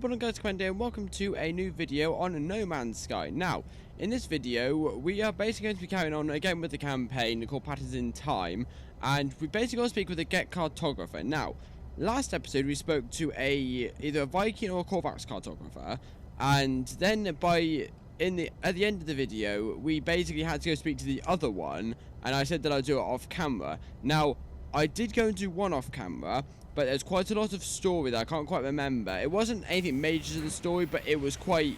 what I'm going to Commander and welcome to a new video on No Man's Sky. Now, in this video, we are basically going to be carrying on again with the campaign called Patterns in Time, and we're basically going to speak with the Gek Cartographer. Now, last episode we spoke to either a Viking or a Korvax cartographer, and then at the end of the video, we basically had to go speak to the other one, and I said that I'd do it off camera. Now, I did go and do one off camera, but there's quite a lot of story that I can't quite remember. It wasn't anything major to the story, but it was quite,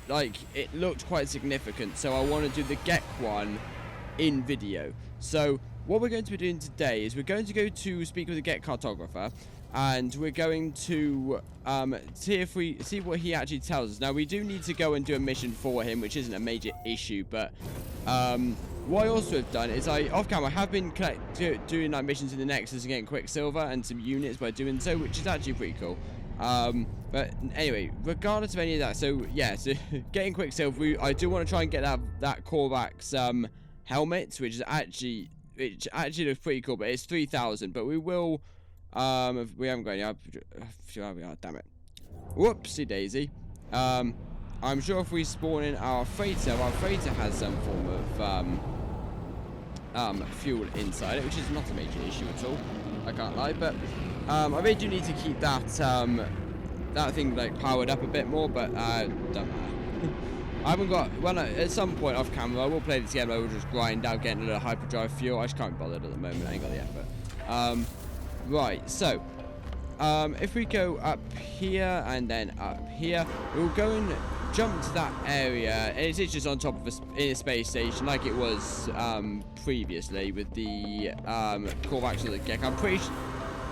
it looked quite significant. So I want to do the Gek one in video. So what we're going to be doing today is we're going to go to speak with the Gek Cartographer, and we're going to see what he actually tells us. Now, we do need to go and do a mission for him, which isn't a major issue, but what I also have done is off camera, I have been doing like missions in the Nexus and getting Quicksilver and some units by doing so, which is actually pretty cool. But anyway, regardless of any of that, so yeah, so getting Quicksilver, I do want to try and get that Korvax helmet, which actually looks pretty cool, but it's 3,000. But we will, we haven't got any. Damn it! Whoopsie daisy. I'm sure if we spawn in our freighter has some form of fuel inside it, which is not a major issue at all. I can't lie, but I really do need to keep that that thing like powered up a bit more, but don't matter. I haven't got. Well, at some point off camera, I will play this game. I will just grind out getting a little hyperdrive fuel. I just can't be bothered at the moment. I ain't got the effort. Right, so if we go up here and then up here, we'll go and jump to that area, and it's just on top of a space station like it was previously with the Korvax or the Gek. I'm pretty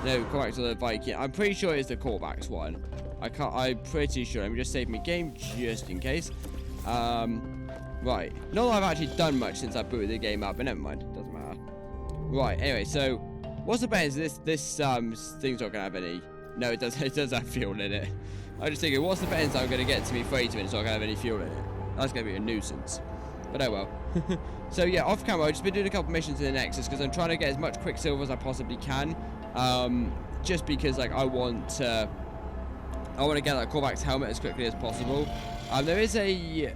no, Korvax or the Viking. I'm pretty sure it's the Korvax one. I'm pretty sure. Let me just save my game just in case. Right. Not that I've actually done much since I booted the game up, but never mind. Doesn't matter. Right. Anyway, so what's the bet? This thing's not gonna have any. No, it does. It does have fuel in it. I was just thinking, what's the bet I'm gonna get to me for 80 minutes so I can have any fuel in it? That's gonna be a nuisance. But oh well. So yeah, off camera, I've just been doing a couple missions in the Nexus because I'm trying to get as much Quicksilver as I possibly can. Just because I want to get that Korvax helmet as quickly as possible. There is a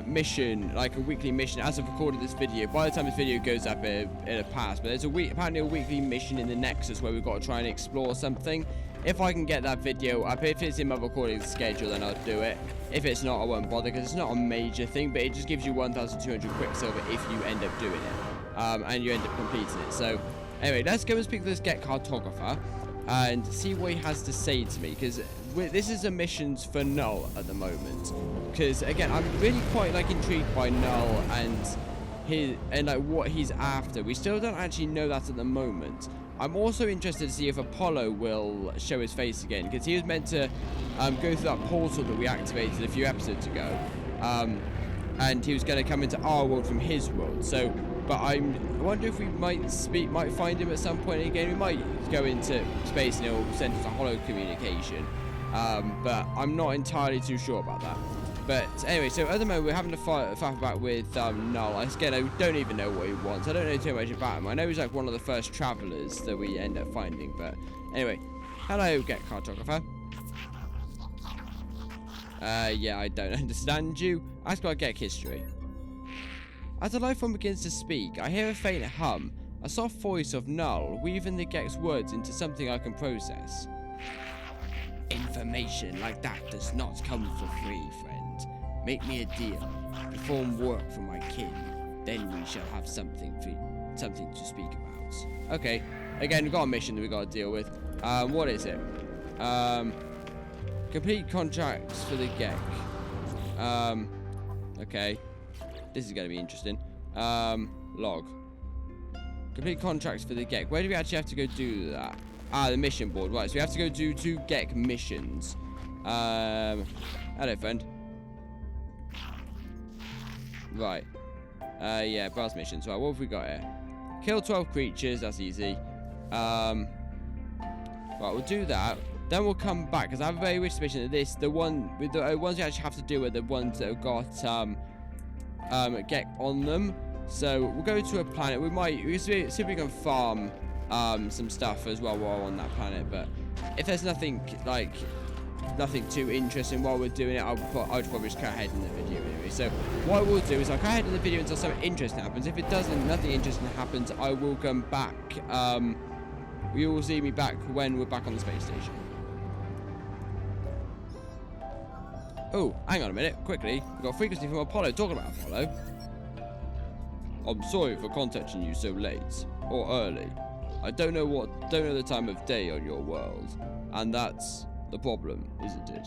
mission, like a weekly mission, as I've recorded this video. By the time this video goes up, it'll pass. But there's apparently a weekly mission in the Nexus where we've got to try and explore something. If I can get that video up, if it's in my recording schedule, then I'll do it. If it's not, I won't bother because it's not a major thing, but it just gives you 1,200 Quicksilver if you end up doing it, and you end up completing it. So anyway, let's go and speak to this Gek Cartographer and see what he has to say to me, because this is a missions for Null at the moment. Because again, I'm really quite intrigued by Null and what he's after. We still don't actually know that at the moment. I'm also interested to see if Apollo will show his face again, because he was meant to go through that portal that we activated a few episodes ago, and he was going to come into our world from his world. So, but I wonder if we might find him at some point again. We might go into space and he'll send us a holo communication, but I'm not entirely too sure about that. But anyway, so at the moment we're having to fight about with Null. Again, I don't even know what he wants. I don't know too much about him. I know he's like one of the first travelers that we end up finding. But anyway, hello, Gek Cartographer. Yeah, I don't understand you. Ask about Gek history. As the life form begins to speak, I hear a faint hum, a soft voice of Null weaving the Gek's words into something I can process. Information like that does not come for free, friend. Make me a deal. Perform work for my kin. Then we shall have something to speak about. Okay. Again, we've got a mission that we've got to deal with. What is it? Complete contracts for the Gek. Okay. This is going to be interesting. Log. Complete contracts for the Gek. Where do we actually have to go do that? The mission board. Right, so we have to go do 2 Gek missions. Hello, friend. Right. Yeah, brass missions. Right, what have we got here? Kill 12 creatures. That's easy. Right, we'll do that. Then we'll come back, because I have a very wish suspicion that the ones we actually have to do are the ones that have got Gek on them. So we'll go to a planet. We see if we can farm some stuff as well while on that planet. But if there's nothing nothing too interesting while we're doing it, I'd probably just cut ahead in the video anyway. So what I will do is I'll cut ahead in the video until something interesting happens. If it doesn't, nothing interesting happens, I will come back. You will see me back when we're back on the space station. Oh, hang on a minute, quickly. We've got frequency from Apollo. Talking about Apollo. I'm sorry for contacting you so late or early. I don't know the time of day on your world, and that's the problem, isn't it?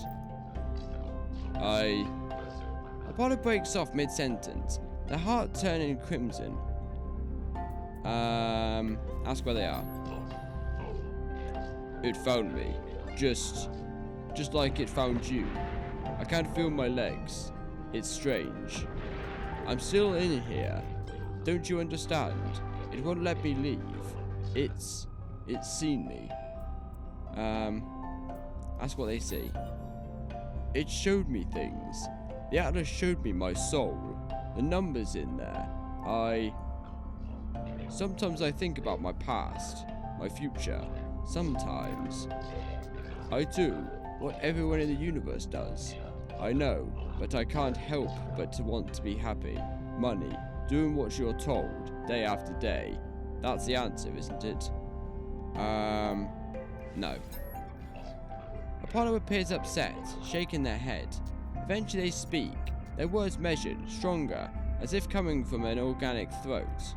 Apollo breaks off mid-sentence, their heart turning crimson. Ask where they are. It found me, just like it found you. I can't feel my legs. It's strange. I'm still in here. Don't you understand? It won't let me leave. It's seen me. That's what they see. It showed me things. The Atlas showed me my soul. The numbers in there. Sometimes I think about my past, my future. Sometimes. I do what everyone in the universe does. I know, but I can't help but to want to be happy. Money. Doing what you're told, day after day. That's the answer, isn't it? No. Apollo appears upset, shaking their head. Eventually they speak, their words measured, stronger, as if coming from an organic throat.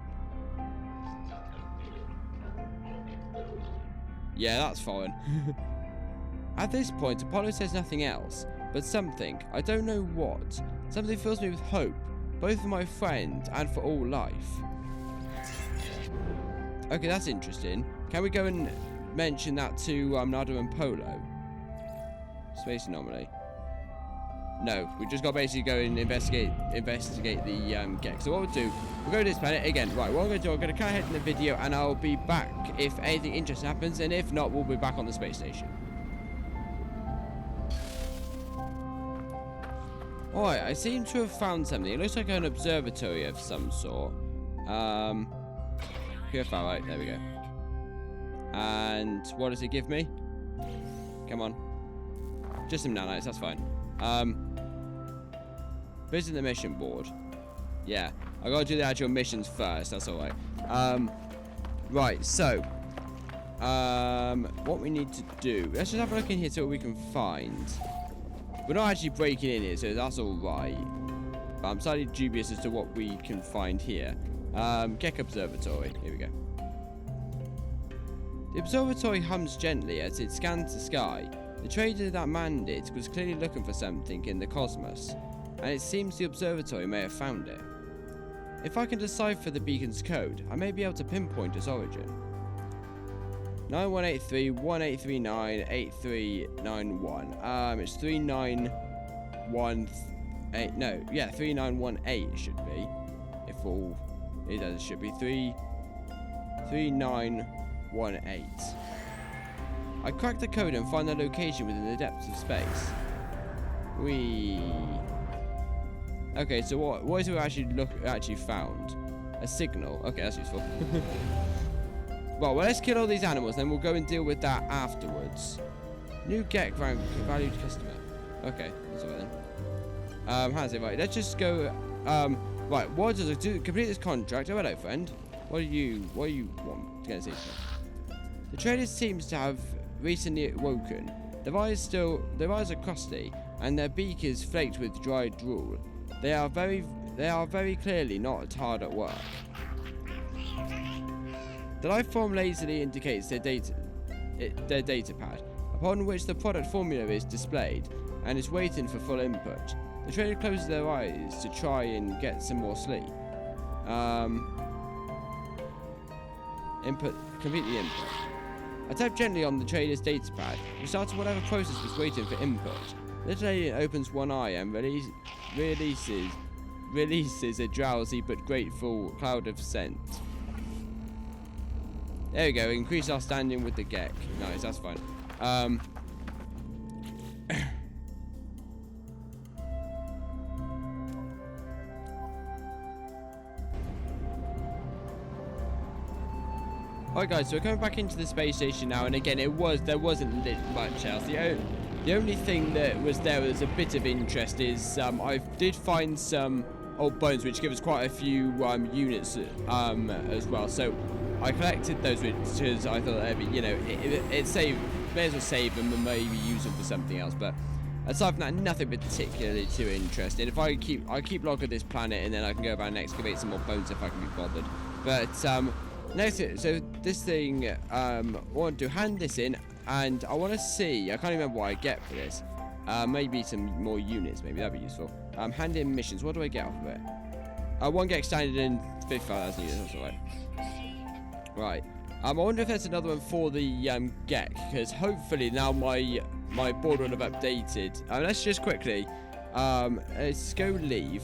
Yeah, that's foreign. At this point, Apollo says nothing else, but something, I don't know what, something fills me with hope, both for my friend and for all life. Okay, that's interesting. Can we go and mention that to Nada and Polo? Space anomaly. No, we just got to basically go and investigate the Gek. So what we'll do, we'll go to this planet again. Right, what I'm going to do, I'm going to cut ahead in the video and I'll be back if anything interesting happens, and if not, we'll be back on the space station. Alright, I seem to have found something. It looks like an observatory of some sort. Purify, right, there we go. And what does it give me? Come on. Just some nanites, that's fine. Visit the mission board. Yeah, I gotta do the actual missions first, that's alright. Right, so what we need to do, let's just have a look in here, see what we can find. We're not actually breaking in here, so that's alright. But I'm slightly dubious as to what we can find here. Gek Observatory, here we go. The observatory hums gently as it scans the sky. The trader that manned it was clearly looking for something in the cosmos, and it seems the observatory may have found it. If I can decipher the beacon's code, I may be able to pinpoint its origin. 9183-1839-8391. It's 3918. No, yeah, 3918 it should be. If all it does, it should be 3918. I crack the code and find the location within the depths of space. Okay, so what is it we actually found? A signal. Okay, that's useful. Well, let's kill all these animals, then we'll go and deal with that afterwards. New Gek rank valued customer. Okay, that's alright then. How's it? Right, let's just go. Right, what does it do? Complete this contract. Oh, hello, friend. What do you want to get a The trader seems to have recently awoken. Their eyes are crusty, and their beak is flaked with dried drool. They are very clearly not hard at work. The life form lazily indicates their data pad, upon which the product formula is displayed, and is waiting for full input. The trader closes their eyes to try and get some more sleep. Complete the input. I tap gently on the trader's data pad, which starts whatever process was waiting for input. The trader opens one eye and releases a drowsy but grateful cloud of scent. There we go, increase our standing with the Gek. Nice, that's fine. Alright guys, so we're coming back into the space station now, and again there wasn't lit much else. The only thing that was there was a bit of interest is I did find some old bones which give us quite a few units as well. So I collected those because I thought that'd be, you know, it saved, may as well save them and maybe use them for something else. But aside from that, nothing particularly too interesting. If I keep log of this planet, and then I can go about and excavate some more bones if I can be bothered. But next, so this thing, I want to hand this in, and I want to see. I can't remember what I get for this. Maybe some more units. Maybe that'd be useful. Hand in missions. What do I get off of it? One get extended in 55,000 units. That's all right. Right. I wonder if there's another one for the Gek, because hopefully now my board will have updated. Let's just quickly let's go leave.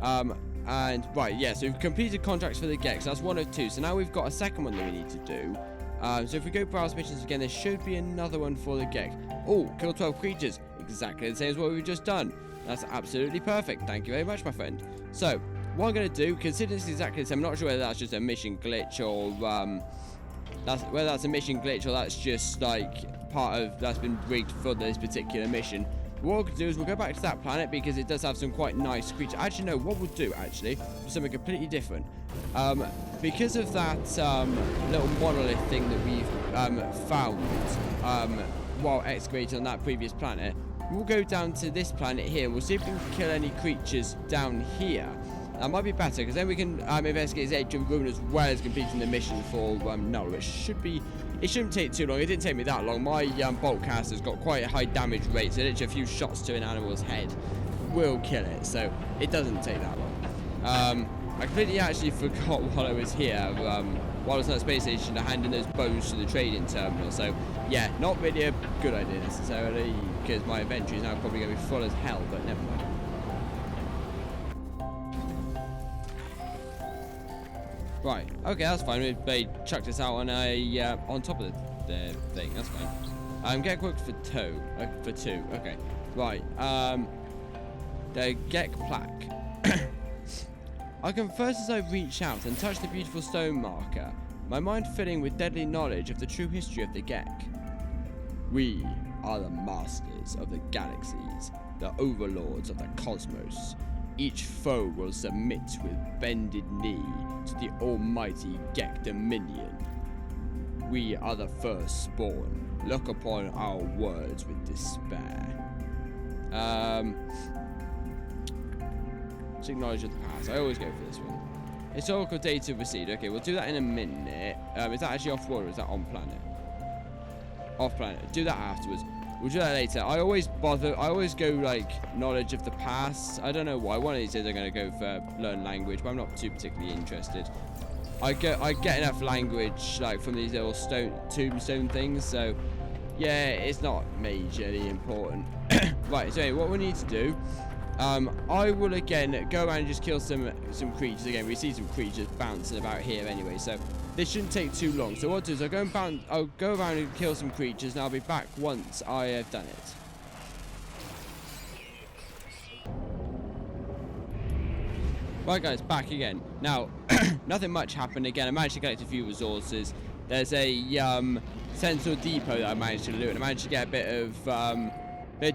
And right, yeah, so we've completed contracts for the Gek, so that's 1 of 2. So now we've got a second one that we need to do. So if we go browse missions again, there should be another one for the Gek. Oh, kill 12 creatures. Exactly the same as what we've just done. That's absolutely perfect. Thank you very much, my friend. So what I'm going to do, consider this exactly the same. I'm not sure whether that's just a mission glitch or whether that's a mission glitch or that's just like part of that's been rigged for this particular mission. What we'll do is we'll go back to that planet because it does have some quite nice creatures. Actually, no, what we'll do actually is something completely different. Because of that little monolith thing that we've found while excavating on that previous planet, we'll go down to this planet here and we'll see if we can kill any creatures down here. That might be better because then we can investigate the edge of the room as well as completing the mission for Null, which shouldn't take too long. It didn't take me that long. My bolt caster's got quite a high damage rate, so literally a few shots to an animal's head will kill it, so it doesn't take that long. I completely actually forgot while I was here, while I was at the space station, to hand in those bones to the trading terminal. So yeah, not really a good idea necessarily, because my inventory is now probably going to be full as hell, but never mind. Right, okay, that's fine. They chucked us out on a on top of the thing. That's fine. Get equipped for two. Okay. Right. The Gek plaque. I confess as I reach out and touch the beautiful stone marker, my mind filling with deadly knowledge of the true history of the Gek. We are the masters of the galaxies, the overlords of the cosmos. Each foe will submit with bended knee to the almighty Gek Dominion. We are the first spawn. Look upon our words with despair. Let's acknowledge the past. I always go for this one. Historical data received. Okay, we'll do that in a minute. Is that actually off-world or is that on planet? Off planet. Do that afterwards. We'll do that later. I always go like knowledge of the past. I don't know why. One of these days I'm going to go for learn language, but I'm not too particularly interested. I get enough language like from these little tombstone things, so yeah, it's not majorly important. Right, so anyway, what we need to do, I will again go around and just kill some creatures again. We see some creatures bouncing about here anyway, so this shouldn't take too long. So what I'll do is I'll go around and kill some creatures, and I'll be back once I have done it. Right guys, back again. Now, nothing much happened again. I managed to collect a few resources. There's a central depot that I managed to loot, and I managed to get a bit of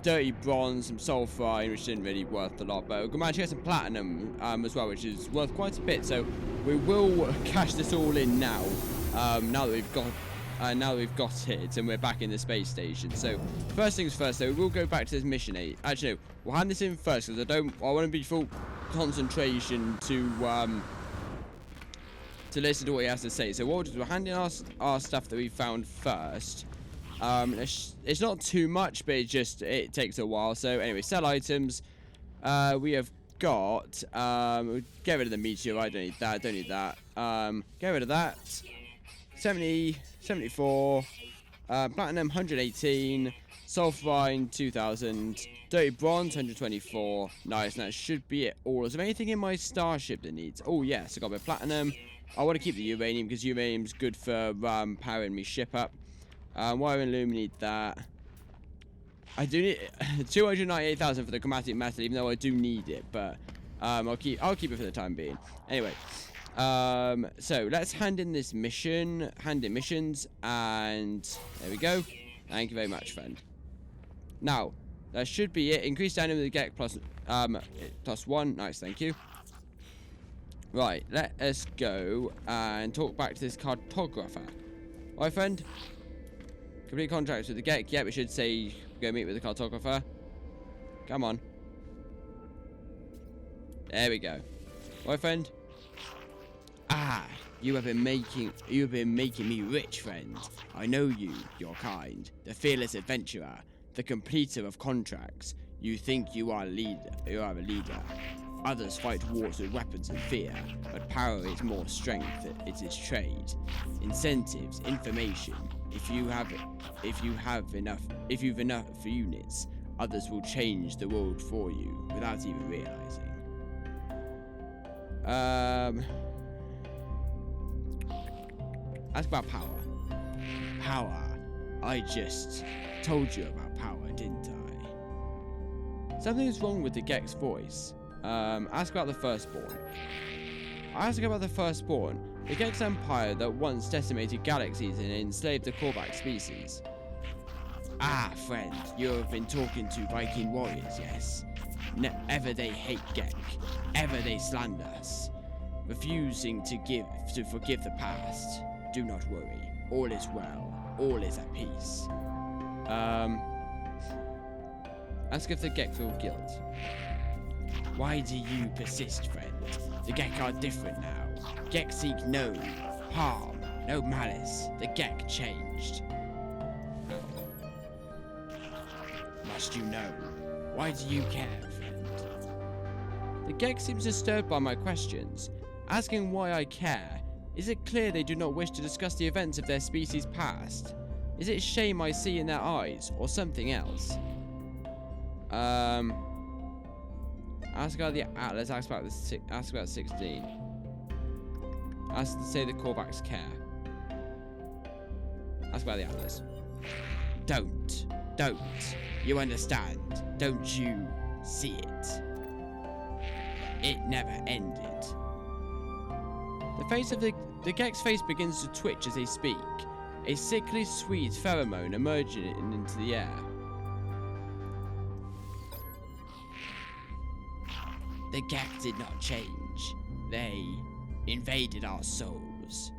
dirty bronze, some sulfur, which didn't really worth a lot, but we managed to get some platinum as well, which is worth quite a bit. So we will cash this all in now. Now that we've got it, and we're back in the space station. So first things first, though, we'll go back to this mission 8. Actually, no, we'll hand this in first because I want to be full concentration to listen to what he has to say. So what we'll do is we'll hand in our stuff that we found first. It's not too much, but it takes a while. So anyway, sell items. We have got get rid of the meteorite. Don't need that. Get rid of that. 70, 74, platinum 118, sulfurine 2000, dirty bronze 124. Nice. That should be it all. Is there anything in my starship that needs? Oh yes, I got my platinum. I want to keep the uranium because uranium's good for powering me ship up. Wire and loom, need that. I do need 298,000 for the chromatic metal, even though I do need it, but I'll keep it for the time being. Anyway, so let's hand in this mission, hand in missions, and there we go. Thank you very much, friend. Now, that should be it. Increase stamina with the Gek plus 1. Nice, thank you. Right, let us go and talk back to this cartographer. My friend, complete contracts with the Gek. Yeah, we should say go meet with the cartographer. Come on. There we go. My friend. Ah, you have been making me rich, friend. I know you, your kind, the fearless adventurer, the completer of contracts. You think you are a leader. Others fight wars with weapons and fear, but power is more strength. It is trade, incentives, information. If you've enough units, others will change the world for you without even realizing. Ask about power. Power. I just told you about power, didn't I? Something's wrong with the Gek's voice. Ask about the Firstborn. Ask about the Firstborn, the Gek's empire that once decimated galaxies and enslaved the Korvax species. Ah, friend, you have been talking to Viking warriors, yes? Ever they hate Gek, ever they slander us, refusing to forgive the past. Do not worry, all is well, all is at peace. Ask if the Gek feel guilt. Why do you persist, friend? The Gek are different now. Gek seek no harm, no malice. The Gek changed. Must you know? Why do you care, friend? The Gek seems disturbed by my questions, asking why I care. Is it clear they do not wish to discuss the events of their species' past? Is it shame I see in their eyes, or something else? Ask about the Atlas, ask about 16. Ask to say the Korvax care. Ask about the Atlas. Don't. You understand? Don't you see it? It never ended. The face of the Gek's face begins to twitch as they speak, a sickly sweet pheromone emerging into the air. The Gek did not change. They invaded our souls.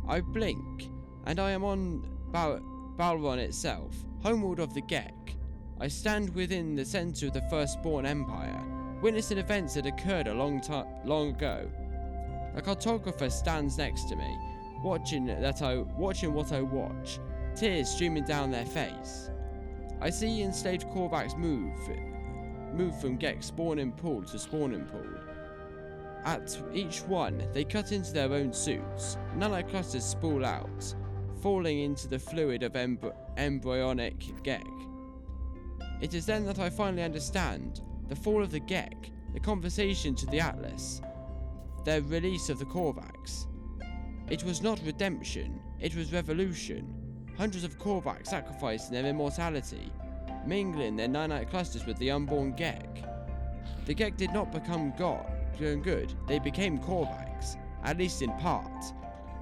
I blink, and I am on Balron itself, homeworld of the Gek. I stand within the center of the Firstborn Empire, witnessing events that occurred a long ago. A cartographer stands next to me, watching what I watch, tears streaming down their face. I see enslaved Korvax move from Gek's spawning pool to spawning pool. At each one, they cut into their own suits. Nanite clusters spool out, falling into the fluid of embryonic Gek. It is then that I finally understand the fall of the Gek, the conversation to the Atlas, their release of the Korvax. It was not redemption, it was revolution. Hundreds of Korvax sacrificing their immortality, mingling their nanite clusters with the unborn Gek. The Gek did not become good, they became Korvax, at least in part.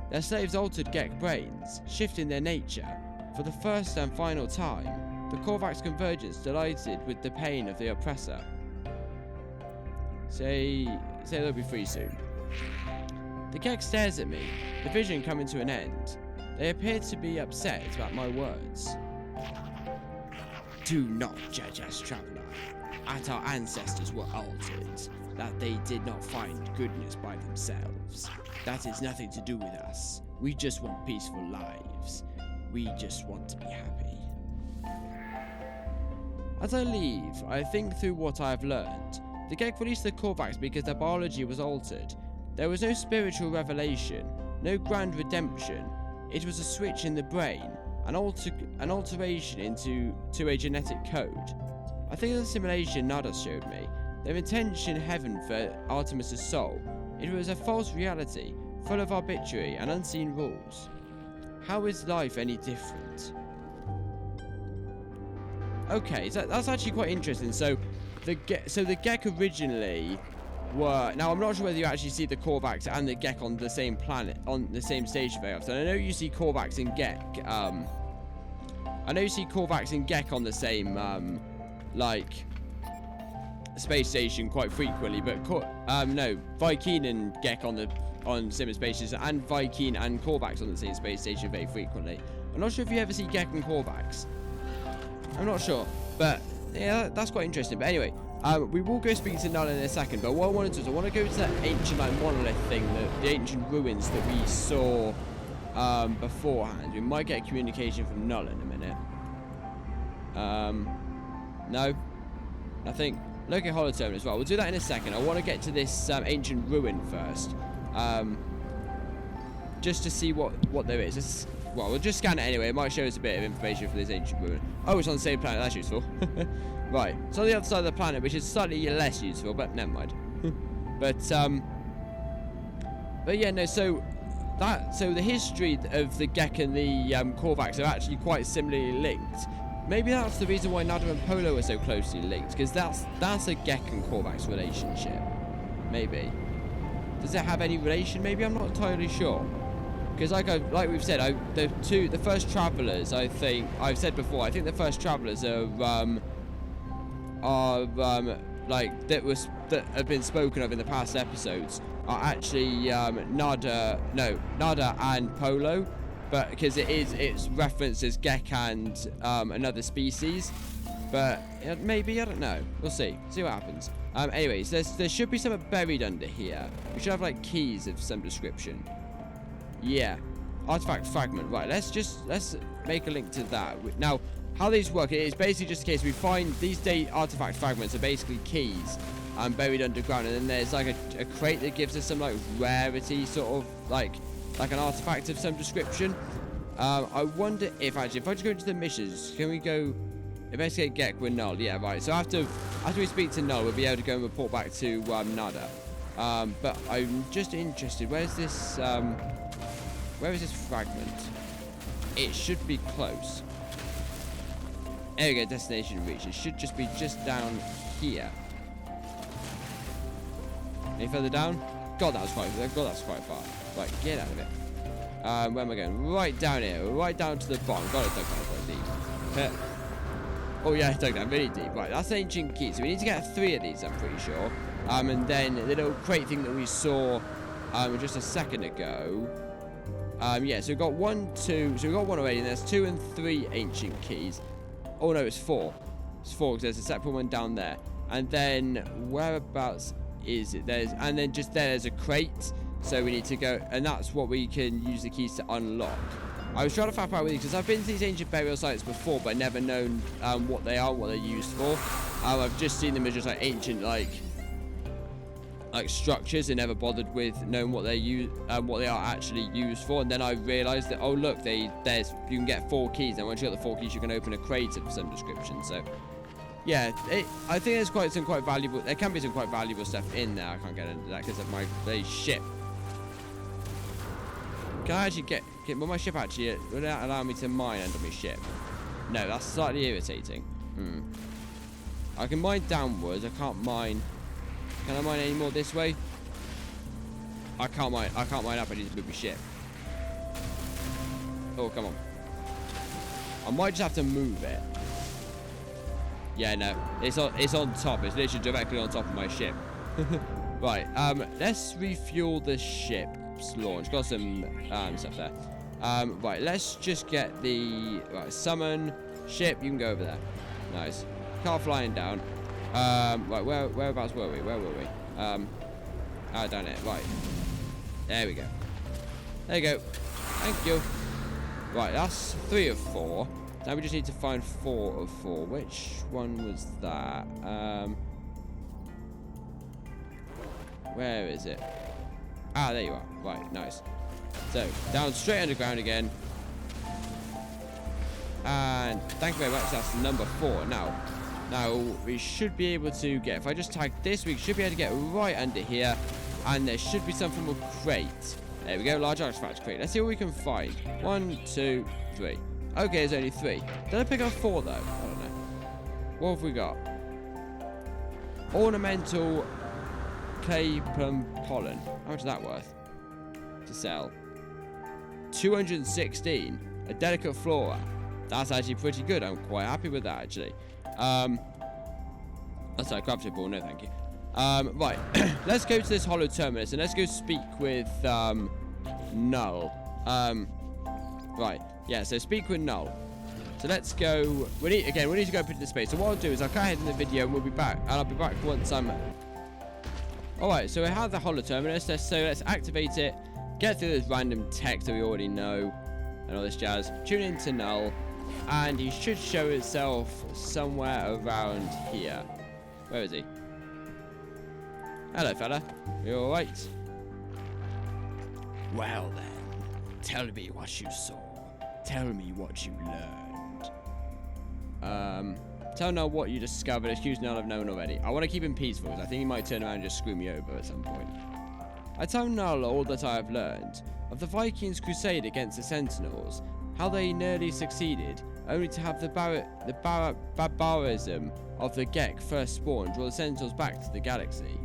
Their slaves altered Gek brains, shifting their nature. For the first and final time, the Korvax convergence delighted with the pain of the oppressor. Say they'll be free soon. The Gek stares at me, the vision coming to an end. They appear to be upset about my words. Do not judge us, traveller. At our ancestors were altered, that they did not find goodness by themselves. That is nothing to do with us. We just want peaceful lives. We just want to be happy. As I leave, I think through what I have learned. The Gek released the Korvax because their biology was altered. There was no spiritual revelation, no grand redemption. It was a switch in the brain, an alteration into a genetic code. I think of the simulation Nada showed me. Their intention heaven for Artemis's soul. It was a false reality, full of arbitrary and unseen rules. How is life any different? Okay, so that's actually quite interesting. So the Gek originally were... Now, I'm not sure whether you actually see the Korvax and the Gek on the same planet, on the same stage very often. I know you see Korvax and Gek I know you see Korvax and Gek on the same, like, space station quite frequently, but no, Viking and Gek on similar space stations, and Viking and Korvax on the same space station very frequently. I'm not sure if you ever see Gek and Korvax. I'm not sure, but yeah, that's quite interesting. But anyway, we will go speak to Null in a second. But what I want to do is I want to go to that ancient like monolith thing, the ancient ruins that we saw beforehand. We might get communication from Null in a minute. No, nothing. Locate holotone as well. We'll do that in a second. I want to get to this ancient ruin first, just to see what there is. Well, we'll just scan it anyway. It might show us a bit of information for this ancient ruin. Oh, it's on the same planet. That's useful. Right. It's on the other side of the planet, which is slightly less useful, but never mind. But yeah, no. So the history of the Gek and the Korvax are actually quite similarly linked. Maybe that's the reason why Nada and Polo are so closely linked, because that's a Gek and Korvax relationship. Maybe. Does it have any relation? Maybe, I'm not entirely sure. Because like we've said, the first travellers, I think I've said before, I think the first travellers are like that have been spoken of in the past episodes are actually Nada and Polo, but because it's referenced as Gek and another species, but maybe, I don't know. We'll see what happens. Anyways, there should be something buried under here. We should have like keys of some description. Yeah, artifact fragment. Right, let's make a link to that. Now, how these work, it is basically just a case we find these artifact fragments are basically keys buried underground, and then there's like a crate that gives us some like rarity, sort of like an artifact of some description. I wonder if I just go into the missions, can we go investigate Gek with Null? Yeah, right. So after we speak to Null, we'll be able to go and report back to Nada. But I'm just interested. Where is this fragment? It should be close. There we go, destination reached. It should just be down here. Any further down? God, that's quite far. Right, get out of it. Where am I going? Right down here. Right down to the bottom. God, I dug down quite deep. Oh yeah, I dug down really deep. Right, that's ancient key. So we need to get 3 of these, I'm pretty sure. And then the little crate thing that we saw just a second ago. Yeah, so we've got 1, 2. So we've got 1 already, and there's 2 and 3 ancient keys. Oh no, it's 4. It's 4 because there's a separate one down there. And then whereabouts is it? And then just there's a crate. So we need to go, and that's what we can use the keys to unlock. I was trying to fap out with you because I've been to these ancient burial sites before, but never known what they are, what they're used for. I've just seen them as just like ancient like structures, and never bothered with knowing what they are actually used for. And then I realised that, oh look, you can get 4 keys, and once you got the 4 keys, you can open a crate of some description. So yeah, I think there's quite valuable. There can be some quite valuable stuff in there. I can't get into that because of my ship. Can I actually will my ship actually will that allow me to mine under my ship? No, that's slightly irritating. I can mine downwards. I can't mine. Can I mine any more this way? I can't mine up. I need to move my ship. Oh, come on. I might just have to move it. Yeah, no. It's on top. It's literally directly on top of my ship. Right. Let's refuel the ship's launch. Got some stuff there. Right. Let's just get the summon ship. You can go over there. Nice. Car flying down. Right, whereabouts were we? Where were we? Down here. Right. There we go. There you go. Thank you. Right, that's 3 of 4. Now we just need to find 4 of 4. Which one was that? Where is it? Ah, there you are. Right, nice. So, down straight underground again. And thank you very much. That's number 4. Now, we should be able to get, if I just tag this, we should be able to get right under here. And there should be some form of crate. There we go, large artifact crate. Let's see what we can find. 1, 2, 3. Okay, there's only 3. Did I pick up 4, though? I don't know. What have we got? Ornamental clay plum pollen. How much is that worth to sell? 216. A delicate flora. That's actually pretty good. I'm quite happy with that, actually. Oh, sorry, crafting ball. No, thank you. Right. Let's go to this hollow terminus, and let's go speak with, Null. Right. Yeah, so speak with Null. So let's go. We need to go up into the space. So what I'll do is I'll cut ahead in the video, and we'll be back. And I'll be back once I'm... Alright, so we have the hollow terminus. Let's activate it. Get through this random text that we already know. And all this jazz. Tune into Null. And he should show himself somewhere around here. Where is he? Hello, fella. You alright? Well then, tell me what you saw. Tell me what you learned. Tell Null what you discovered. Excuse Null, I've known already. I want to keep him peaceful, because I think he might turn around and just screw me over at some point. I tell Null all that I have learned. Of the Vikings' crusade against the Sentinels. How they nearly succeeded, only to have the barbarism of the Gek first spawned, draw the Sentinels back to the galaxy.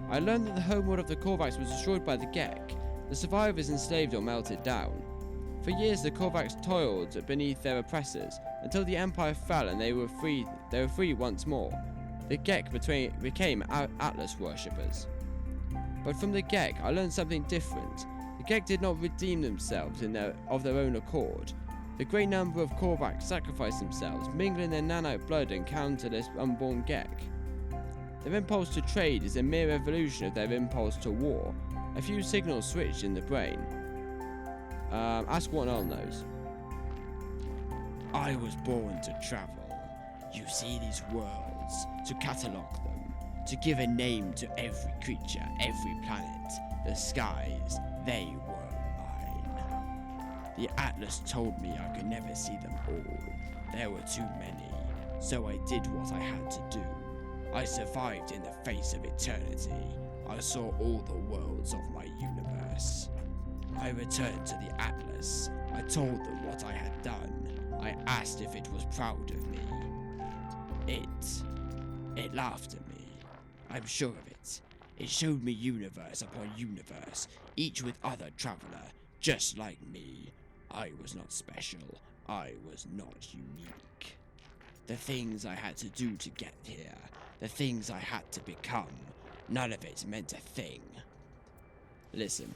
I learned that the homeworld of the Korvax was destroyed by the Gek. The survivors enslaved or melted down. For years the Korvax toiled beneath their oppressors, until the Empire fell and they were free once more. The Gek became Atlas worshippers. But from the Gek I learned something different. The Gek did not redeem themselves of their own accord. The great number of Korvax sacrificed themselves, mingling their nanite blood and countless unborn Gek. Their impulse to trade is a mere evolution of their impulse to war. A few signals switched in the brain. Ask what Null knows. I was born to travel. You see these worlds, to catalogue them, to give a name to every creature, every planet, the skies, they were mine. The Atlas told me I could never see them all. There were too many, so I did what I had to do. I survived in the face of eternity. I saw all the worlds of my universe. I returned to the Atlas. I told them what I had done. I asked if it was proud of me. It laughed at me. I'm sure of it. It showed me universe upon universe, each with other traveler, just like me. I was not special. I was not unique. The things I had to do to get here, the things I had to become, none of it meant a thing. Listen.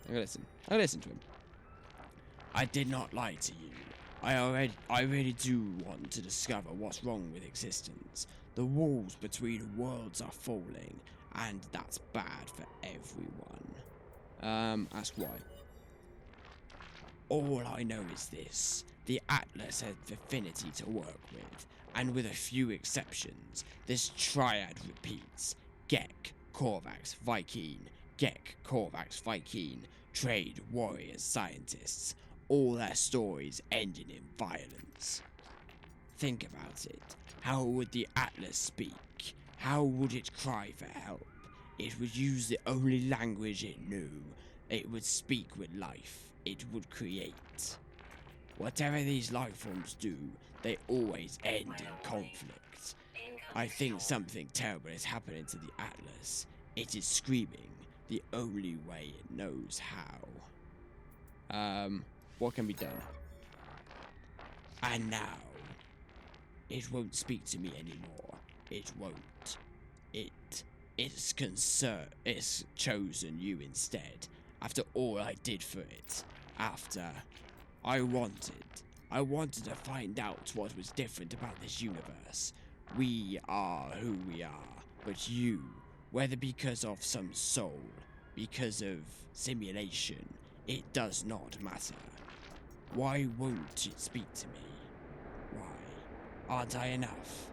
I'm gonna listen to him. I did not lie to you. I really do want to discover what's wrong with existence. The walls between worlds are falling, and that's bad for everyone. Ask why. All I know is this. The Atlas has affinity to work with, and with a few exceptions, this triad repeats. Gek, Korvax, Viking. Gek, Korvax, Viking. Trade, warriors, scientists. All their stories ending in violence. Think about it. How would the Atlas speak? How would it cry for help? It would use the only language it knew. It would speak with life. It would create. Whatever these life forms do, they always end in conflict. I think something terrible is happening to the Atlas. It is screaming the only way it knows how. What can be done? And now, it won't speak to me anymore. It won't. It's chosen you instead. After all I did for it. After I wanted to find out what was different about this universe. We are who we are, but you, whether because of some soul, because of simulation, it does not matter. Why won't it speak to me? Why? Aren't I enough?